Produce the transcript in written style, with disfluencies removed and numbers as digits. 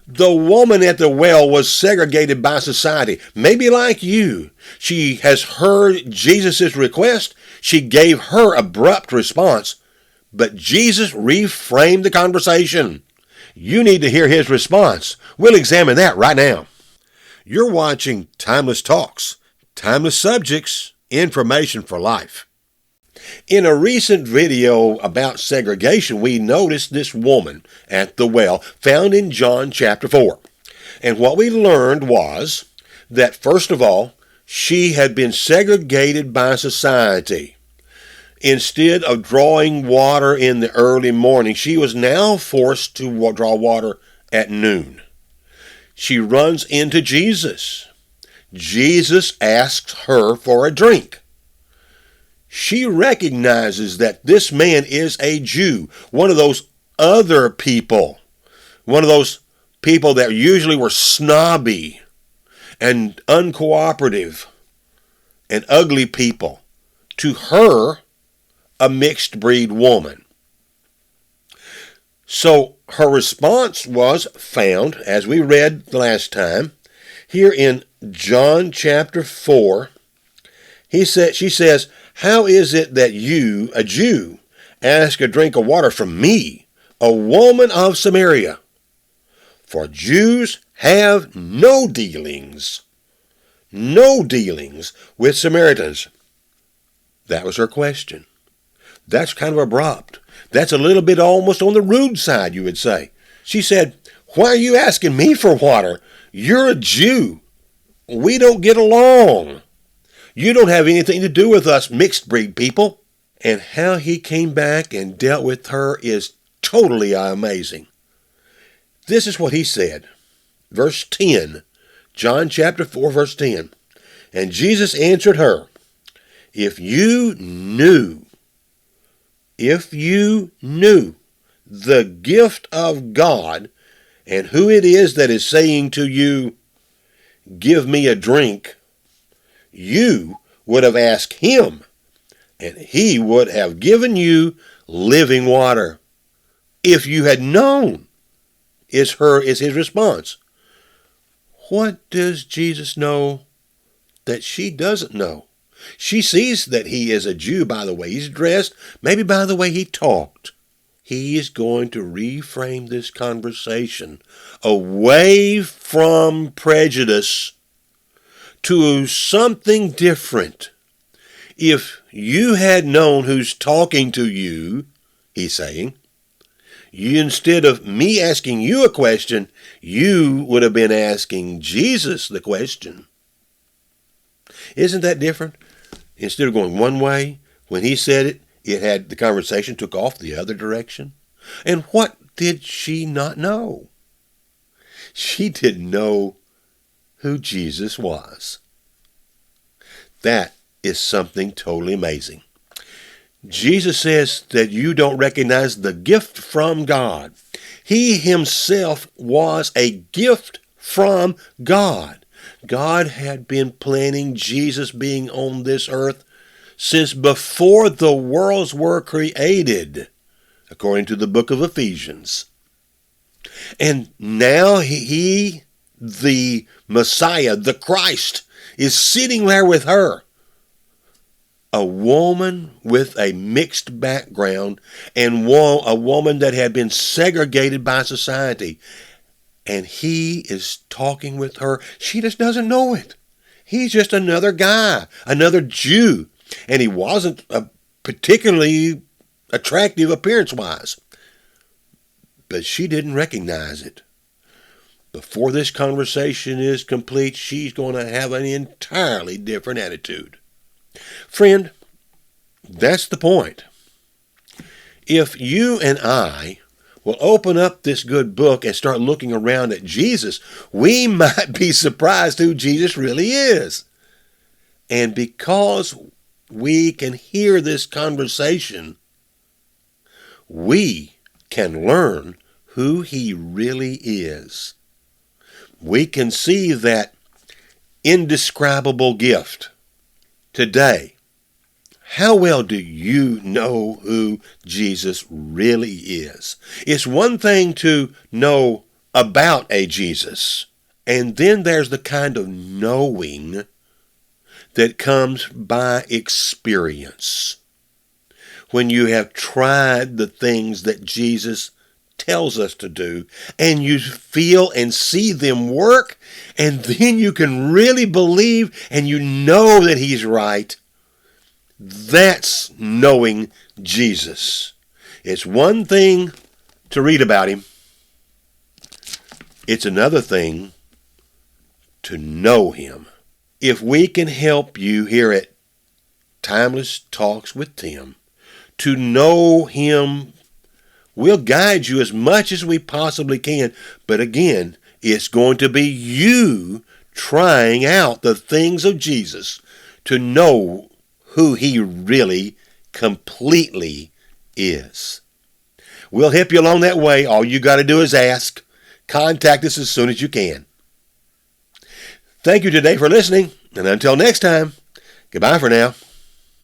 The woman at the well was segregated by society. Maybe like you. She has heard Jesus' request. She gave her abrupt response. But Jesus reframed the conversation. You need to hear his response. We'll examine that right now. You're watching Timeless Talks. Timeless subjects, information for life. In a recent video about segregation, we noticed this woman at the well found in John chapter 4. And what we learned was that, first of all, she had been segregated by society. Instead of drawing water in the early morning, she was now forced to draw water at noon. She runs into Jesus. Jesus asks her for a drink. She recognizes that this man is a Jew, one of those other people, one of those people that usually were snobby and uncooperative and ugly people. To her, a mixed breed woman. So her response was found, as we read the last time, here in John chapter 4. She says, "How is it that you, a Jew, ask a drink of water from me, a woman of Samaria? For Jews have no dealings with Samaritans." That was her question. That's kind of abrupt. That's a little bit almost on the rude side, you would say. She said, "Why are you asking me for water? You're a Jew. We don't get along. You don't have anything to do with us mixed breed people." And how he came back and dealt with her is totally amazing. This is what he said. Verse 10, John chapter 4, verse 10. "And Jesus answered her, if you knew the gift of God and who it is that is saying to you, 'Give me a drink,' you would have asked him, and he would have given you living water." If you had known, is his response. What does Jesus know that she doesn't know? She sees that he is a Jew by the way he's dressed, maybe by the way he talked. He is going to reframe this conversation away from prejudice to something different. If you had known who's talking to you, he's saying, instead of me asking you a question, you would have been asking Jesus the question. Isn't that different? Instead of going one way, when he said it, the conversation took off the other direction. And what did she not know? She didn't know who Jesus was. That is something totally amazing. Jesus says that you don't recognize the gift from God. He himself was a gift from God. God had been planning Jesus being on this earth since before the worlds were created, according to the book of Ephesians. And now he, the Messiah, the Christ, is sitting there with her. A woman with a mixed background and a woman that had been segregated by society. And he is talking with her. She just doesn't know it. He's just another guy, another Jew. And he wasn't particularly attractive appearance-wise. But she didn't recognize it. Before this conversation is complete, she's going to have an entirely different attitude. Friend, that's the point. If you and I will open up this good book and start looking around at Jesus, we might be surprised who Jesus really is. And because we can hear this conversation, we can learn who he really is. We can see that indescribable gift. Today, how well do you know who Jesus really is? It's one thing to know about a Jesus. And then there's the kind of knowing that comes by experience. When you have tried the things that Jesus tells us to do, and you feel and see them work, and then you can really believe and you know that he's right. That's knowing Jesus. It's one thing to read about him. It's another thing to know him. If we can help you here at Timeless Talks with Tim to know him, we'll guide you as much as we possibly can. But again, it's going to be you trying out the things of Jesus to know who he really completely is. We'll help you along that way. All you got to do is ask. Contact us as soon as you can. Thank you today for listening, and until next time, goodbye for now.